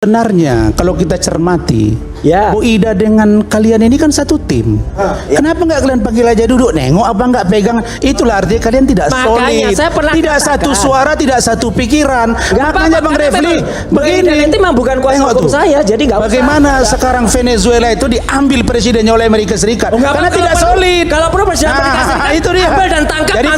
Sebenarnya kalau kita cermati, Bu Ida dengan kalian ini kan satu tim. Kenapa nggak kalian panggil aja duduk nengok apa nggak pegang? Itulah artinya kalian tidak solid, tidak satu suara, tidak satu pikiran. Makanya Bang Refli begini. Itu memang bukan kuasa hukum saya, jadi nggak. Bagaimana sekarang Venezuela itu diambil presidennya oleh Amerika Serikat? Karena tidak solid. Kalau perlu presiden Amerika Serikat itu dia. ambil dan tangkap. Jadi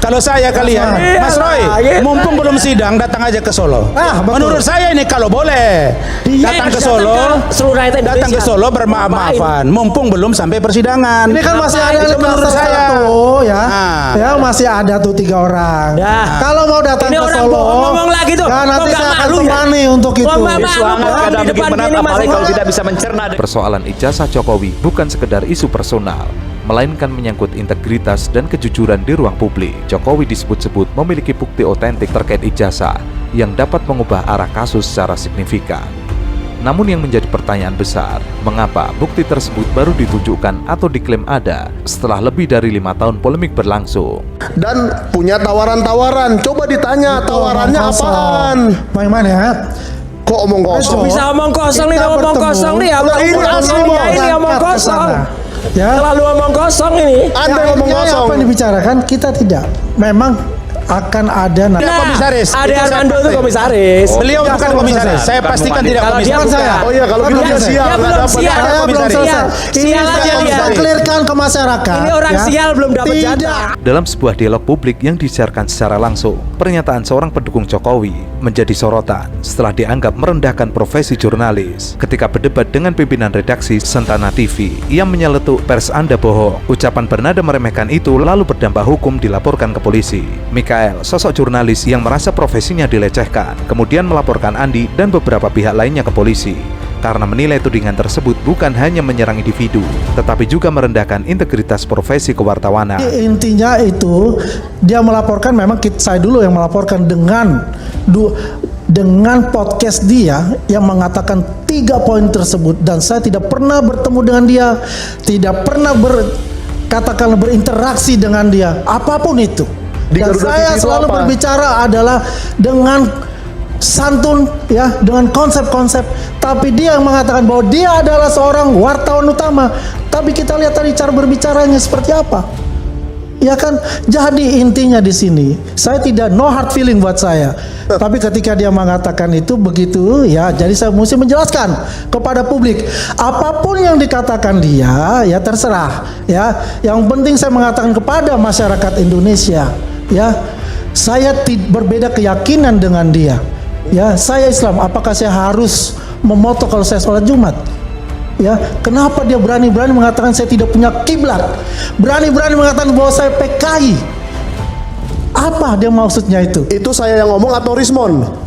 kalau saya kalian, Mas Roy, mumpung belum sidang datang aja ke Solo. Menurut saya ini kalau boleh datang ke Solo, datang ke Solo bermaaf-maafan. Mumpung belum sampai persidangan. Ini kan masih ada menurut saya. Ya masih ada tuh 3 orang. Kalau mau datang ke Solo, ngomong lagi tuh. nanti saya akan temani untuk itu. Apalagi kalau tidak bisa mencerna. Persoalan ijazah Jokowi bukan sekedar isu personal, melainkan menyangkut integritas dan kejujuran di ruang publik. Jokowi disebut-sebut memiliki bukti otentik terkait ijazah yang dapat mengubah arah kasus secara signifikan. Namun yang menjadi pertanyaan besar, mengapa bukti tersebut baru ditunjukkan atau diklaim ada setelah lebih dari 5 tahun polemik berlangsung? Dan punya tawaran-tawaran. Coba ditanya tawarannya apaan? Bagaimana ya? Kok omong kosong? Bisa omong kosong nih, omong kosong nih. Ini omong kosong. Ya. Terlalu omong kosong ini. Anda ngomong kosong. Apa yang dibicarakan kita tidak. Memang akan ada komisaris. Ade Armando itu komisaris. Beliau bukan komisaris. Saya pastikan tidak komisaris. Oh iya, kalau gitu dia sial. Dia belum sial. belum selesai. Sial aja dia. Kita clearkan ke masyarakat. Ini orang sial belum dapat jatah. Dalam sebuah dialog publik yang disiarkan secara langsung, pernyataan seorang pendukung Jokowi menjadi sorotan setelah dianggap merendahkan profesi jurnalis. Ketika berdebat dengan pimpinan redaksi Sentana TV, ia menyeletuk pers Anda bohong. Ucapan bernada meremehkan itu lalu berdampak hukum dilaporkan ke polisi. Mikael, sosok jurnalis yang merasa profesinya dilecehkan, kemudian melaporkan Andi dan beberapa pihak lainnya ke polisi karena menilai tudingan tersebut bukan hanya menyerang individu, tetapi juga merendahkan integritas profesi kewartawanan. Intinya itu dia melaporkan, memang saya dulu yang melaporkan dengan podcast dia yang mengatakan 3 poin tersebut, dan saya tidak pernah bertemu dengan dia, tidak pernah berinteraksi dengan dia, apapun itu. Dan saya selalu berbicara adalah dengan santun, ya, dengan konsep-konsep. Tapi dia yang mengatakan bahwa dia adalah seorang wartawan utama. Tapi kita lihat tadi cara berbicaranya seperti apa, ya kan? Jadi intinya di sini saya tidak no hard feeling buat saya. Tapi ketika dia mengatakan itu begitu, ya, jadi saya mesti menjelaskan kepada publik apapun yang dikatakan dia, ya terserah, ya. Yang penting saya mengatakan kepada masyarakat Indonesia, ya, saya berbeda keyakinan dengan dia. Ya, saya Islam. Apakah saya harus memoto kalau saya sholat Jumat? Ya, kenapa dia berani-berani mengatakan saya tidak punya kiblat? Berani-berani mengatakan bahwa saya PKI. Apa dia maksudnya itu? Itu saya yang ngomong atau Rismon?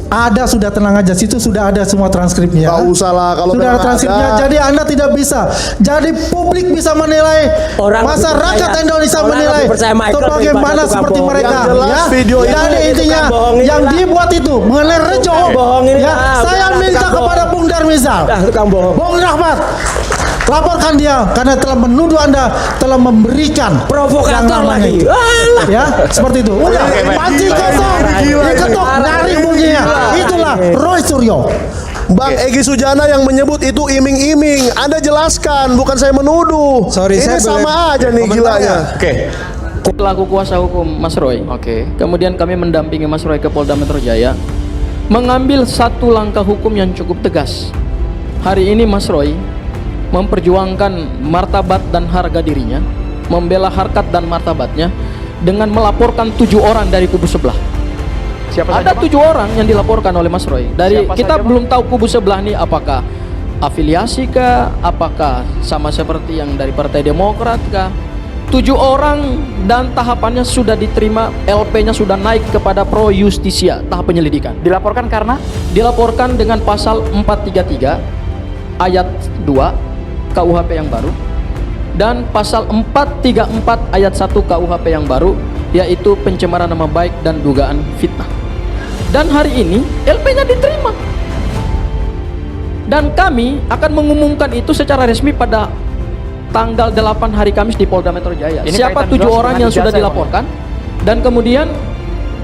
Ada, sudah, tenang aja, situ sudah ada semua transkripnya. Gak usah lah kalau sudah ada transkripnya. Jadi Anda tidak bisa. Jadi publik bisa menilai, masyarakat Indonesia menilai bagaimana seperti mereka. Ya, video jadi intinya yang dibuat itu mengenai Rejo. Ya, saya minta kepada Bung Darmizal, Bung Rahmat, laporkan dia karena telah menuduh Anda telah memberikan provokator lagi. Ya, seperti itu. Udah, panci kosong, diketuk, narik bunyinya. Itulah Roy Suryo. Bang Egy Sujana yang menyebut itu iming-iming. Anda jelaskan, bukan saya menuduh. Ini sama aja nih gilanya. Pelaku kuasa hukum Mas Roy. Kemudian kami mendampingi Mas Roy ke Polda Metro Jaya, mengambil satu langkah hukum yang cukup tegas. Hari ini Mas Roy memperjuangkan martabat dan harga dirinya, membela harkat dan martabatnya dengan melaporkan 7 orang dari kubu sebelah. Ada 7 orang yang dilaporkan oleh Mas Roy. Dari kita belum tahu kubu sebelah ini apakah afiliasi kah, apakah sama seperti yang dari Partai Demokrat kah. 7 orang dan tahapannya sudah diterima, LP-nya sudah naik kepada Pro Justisia tahap penyelidikan. Dilaporkan karena? Dilaporkan dengan pasal 433 ayat 2 KUHP yang baru dan pasal 434 ayat 1 KUHP yang baru, yaitu pencemaran nama baik dan dugaan fitnah. Dan hari ini LP-nya diterima. Dan kami akan mengumumkan itu secara resmi pada tanggal 8 hari Kamis di Polda Metro Jaya. Siapa 7 orang yang sudah dilaporkan, dan kemudian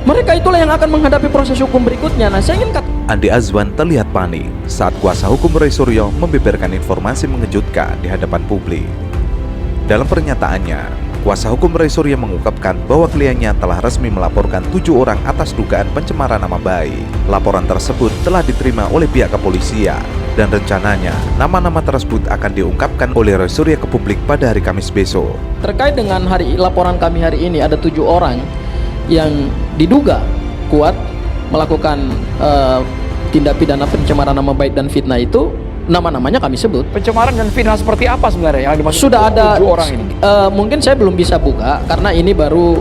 mereka itulah yang akan menghadapi proses hukum berikutnya. Nah, saya ingin Andi Azwan terlihat panik saat kuasa hukum Roy Suryo membeberkan informasi mengejutkan di hadapan publik. Dalam pernyataannya, kuasa hukum Roy Suryo mengungkapkan bahwa kliennya telah resmi melaporkan 7 orang atas dugaan pencemaran nama baik. Laporan tersebut telah diterima oleh pihak kepolisian dan rencananya nama-nama tersebut akan diungkapkan oleh Roy Suryo ke publik pada hari Kamis besok. Terkait dengan laporan kami hari ini, ada 7 orang yang diduga kuat melakukan tindak pidana pencemaran nama baik dan fitnah itu. Nama-namanya kami sebut. Pencemaran dan fitnah seperti apa sebenarnya yang dimaksud? Sudah ada 7 orang ini. Mungkin saya belum bisa buka karena ini baru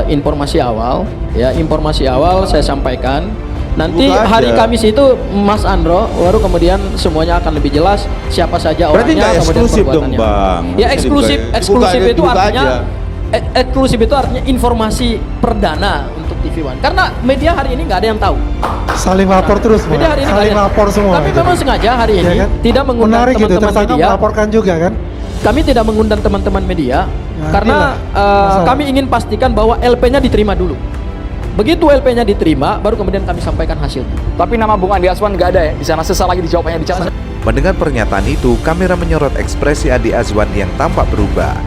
informasi awal ya, informasi awal saya sampaikan. Nanti hari Kamis itu Mas Andro baru kemudian semuanya akan lebih jelas siapa saja Berarti orangnya, nggak kemudian eksklusif dong, perbuatannya. Bang. Ya eksklusif itu dibuka artinya aja. eksklusif itu artinya informasi perdana untuk TV One. Karena media hari ini nggak ada yang tahu. Saling lapor terus, Media hari ini nggak saling ada yang lapor tahu. semua. Tapi memang sengaja hari ini Ya kan? tidak mengundang Menarik gitu, teman-teman tersangka media. melaporkan juga kan? Kami tidak mengundang teman-teman media karena masalah. kami ingin pastikan bahwa LP-nya diterima dulu. Begitu LP-nya diterima, baru kemudian kami sampaikan hasil. Tapi nama Bung Andi Azwan nggak ada ya di sana, sesal lagi dijawabnya di sana. Mendengar pernyataan itu, kamera menyorot ekspresi Andi Azwan yang tampak berubah.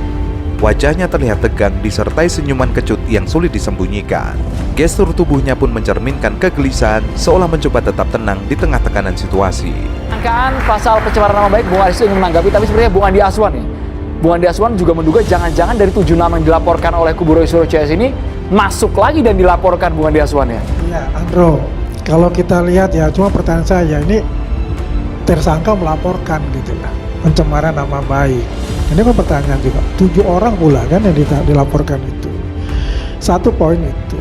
Wajahnya terlihat tegang disertai senyuman kecut yang sulit disembunyikan. Gestur tubuhnya pun mencerminkan kegelisahan seolah mencoba tetap tenang di tengah tekanan situasi. Sangkaan pasal pencemaran nama baik, Bung Aris ingin menanggapi, tapi sebenarnya Bung Andi Azwan nih. Bung Andi Azwan juga menduga jangan-jangan dari 7 nama yang dilaporkan oleh kubu Roy Suryo CS ini masuk lagi dan dilaporkan Bung Andi Azwan ya. Iya, Andro. Kalau kita lihat ya, cuma pertanyaan saya ini tersangka melaporkan gitu lah, pencemaran nama baik. Ini kan pertanyaan juga. 7 orang pula kan yang dilaporkan itu. Satu poin itu.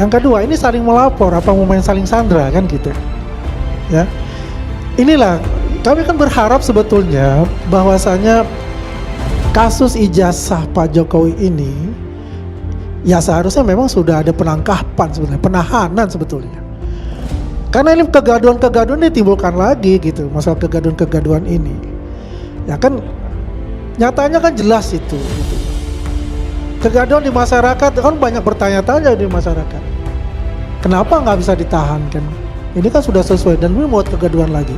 Yang kedua, ini saling melapor, apa mau main saling sandra kan gitu. Ya. Inilah kami kan berharap sebetulnya bahwasanya kasus ijazah Pak Jokowi ini ya seharusnya memang sudah ada penangkapan sebenarnya, penahanan sebetulnya. Karena ini kegaduhan-kegaduhan ditimbulkan lagi gitu, masalah kegaduhan-kegaduhan ini. Ya kan nyatanya kan jelas itu gitu. Kegaduhan di masyarakat kan banyak bertanya-tanya di masyarakat. Kenapa nggak bisa ditahan kan? Ini kan sudah sesuai dan ini buat kegaduhan lagi.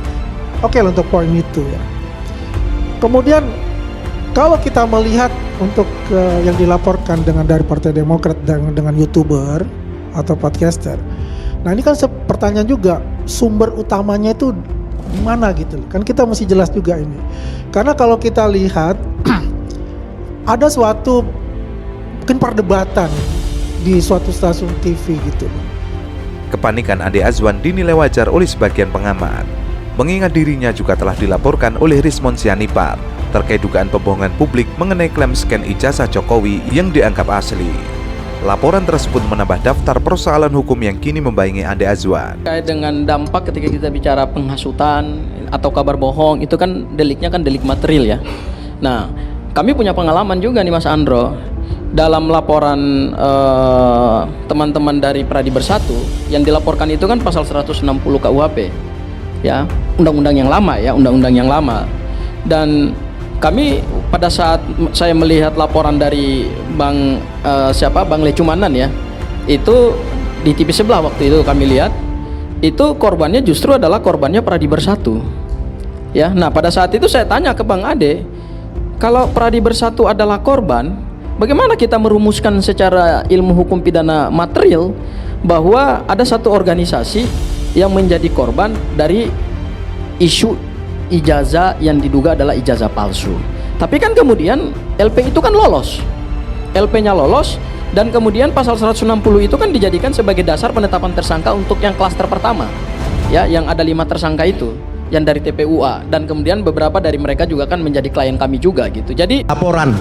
Oke, untuk poin itu ya. Kemudian kalau kita melihat untuk yang dilaporkan dengan dari Partai Demokrat dengan YouTuber atau podcaster. Nah, ini kan pertanyaan juga sumber utamanya itu di mana gitu. Kan kita mesti jelas juga ini. Karena kalau kita lihat ada suatu mungkin perdebatan di suatu stasiun TV gitu. Kepanikan Andi Azwan dinilai wajar oleh sebagian pengamat, mengingat dirinya juga telah dilaporkan oleh Rismon Sianipar terkait dugaan pembohongan publik mengenai klaim scan ijazah Jokowi yang dianggap asli. Laporan tersebut menambah daftar persoalan hukum yang kini membayangi Andi Azwan. Terkait dengan dampak ketika kita bicara penghasutan atau kabar bohong, itu kan deliknya kan delik material ya. Nah, kami punya pengalaman juga nih Mas Andro. Dalam laporan teman-teman dari Pradi Bersatu yang dilaporkan itu kan pasal 160 KUHP ya, undang-undang yang lama ya, undang-undang yang lama. Dan kami pada saat saya melihat laporan dari Bang Lecumanan ya, itu di TV sebelah waktu itu kami lihat itu korbannya justru adalah korbannya Pradi Bersatu ya. Nah, pada saat itu saya tanya ke Bang Ade, kalau Pradi Bersatu adalah korban, bagaimana kita merumuskan secara ilmu hukum pidana material bahwa ada satu organisasi yang menjadi korban dari isu ijazah yang diduga adalah ijazah palsu. Tapi kan kemudian LP itu kan lolos. LP-nya lolos dan kemudian pasal 160 itu kan dijadikan sebagai dasar penetapan tersangka untuk yang klaster pertama. Ya, yang ada 5 tersangka itu yang dari TPUA dan kemudian beberapa dari mereka juga kan menjadi klien kami juga gitu. Jadi laporan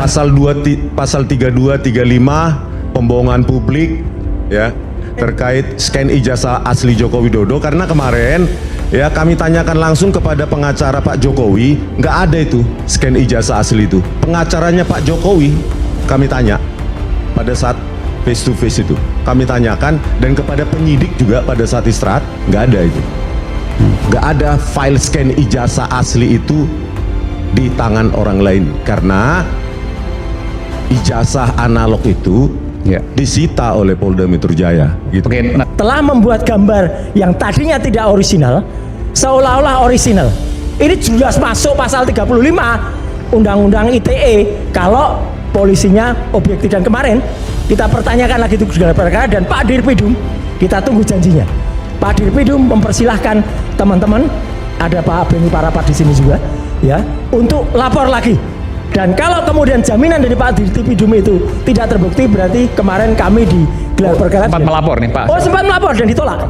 pasal 32 35 pembohongan publik ya terkait scan ijazah asli Joko Widodo, karena kemarin ya kami tanyakan langsung kepada pengacara Pak Jokowi, nggak ada itu scan ijazah asli itu. Pengacaranya Pak Jokowi kami tanya pada saat face to face itu, kami tanyakan, dan kepada penyidik juga pada saat istirahat, nggak ada itu, nggak ada file scan ijazah asli itu di tangan orang lain, karena ijazah analog itu disita oleh Polda Metro Jaya. Gitu. Telah membuat gambar yang tadinya tidak orisinal seolah-olah orisinal. Ini jelas masuk pasal 35 Undang-Undang ITE kalau polisinya objektif. Dan kemarin kita pertanyakan lagi itu gelar perkara dan Pak Dirpidum, kita tunggu janjinya. Pak Dirpidum mempersilahkan teman-teman, ada Pak Beni Parapat di sini juga, ya, untuk lapor lagi. Dan kalau kemudian jaminan dari Pak Dirpidum itu tidak terbukti, berarti kemarin kami di gelar perkara sempat melapor nih Pak. Oh, sempat melapor dan ditolak.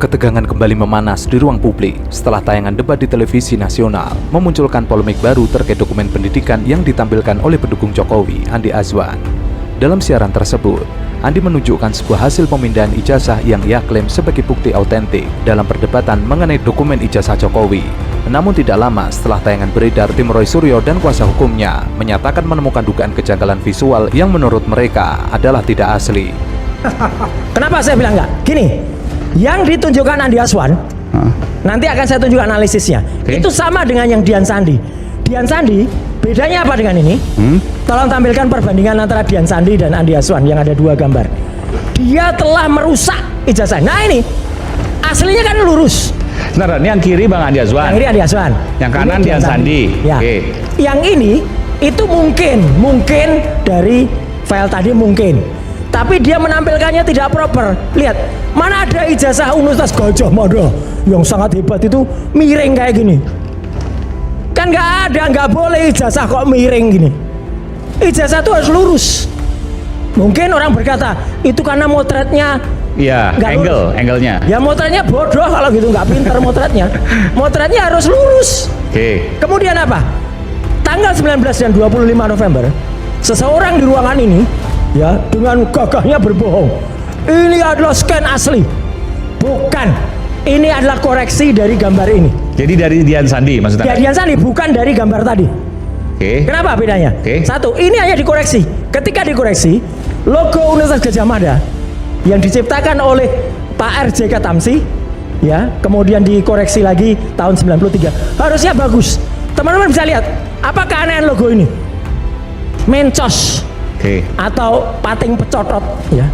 Ketegangan kembali memanas di ruang publik setelah tayangan debat di televisi nasional memunculkan polemik baru terkait dokumen pendidikan yang ditampilkan oleh pendukung Jokowi, Andi Azwan. Dalam siaran tersebut, Andi menunjukkan sebuah hasil pemindahan ijazah yang ia klaim sebagai bukti autentik dalam perdebatan mengenai dokumen ijazah Jokowi. Namun tidak lama setelah tayangan beredar, tim Roy Suryo dan kuasa hukumnya menyatakan menemukan dugaan kejanggalan visual yang menurut mereka adalah tidak asli. Kenapa saya bilang enggak? Gini, yang ditunjukkan Andi Azwan, nanti akan saya tunjukkan analisisnya. Itu sama dengan yang Dian Sandi. Dian Sandi, bedanya apa dengan ini? Tolong tampilkan perbandingan antara Dian Sandi dan Andi Azwan yang ada dua gambar. Dia telah merusak ijazah. Nah ini, aslinya kan lurus. Nah, ini yang kiri Bang Andi Azwan. Yang kiri Andi Azwan. Yang kanan Dian Sandi. Ya. Yang ini, itu mungkin dari file tadi mungkin. Tapi dia menampilkannya tidak proper. Lihat, mana ada ijazah Universitas Gajah Mada yang sangat hebat itu miring kayak gini. Kan nggak ada, nggak boleh ijazah kok miring gini. Ijazah itu harus lurus. Mungkin orang berkata itu karena motretnya. Iya, angle-nya. Ya motretnya bodoh kalau gitu, nggak pintar motretnya. Motretnya harus lurus. Kemudian apa? Tanggal 19 dan 25 November, seseorang di ruangan ini, ya, dengan gagahnya berbohong. Ini adalah scan asli. Bukan. Ini adalah koreksi dari gambar ini. Jadi dari Dian Sandi maksudnya? Ya, Dian Sandi, bukan dari gambar tadi. Kenapa bedanya? Satu, ini hanya dikoreksi. Ketika dikoreksi, logo Universitas Gadjah Mada yang diciptakan oleh Pak RJK Tamsi, ya, kemudian dikoreksi lagi tahun 93. Harusnya bagus. Teman-teman bisa lihat, apa keanehan logo ini? Mencos. Atau pating pecotot, ya.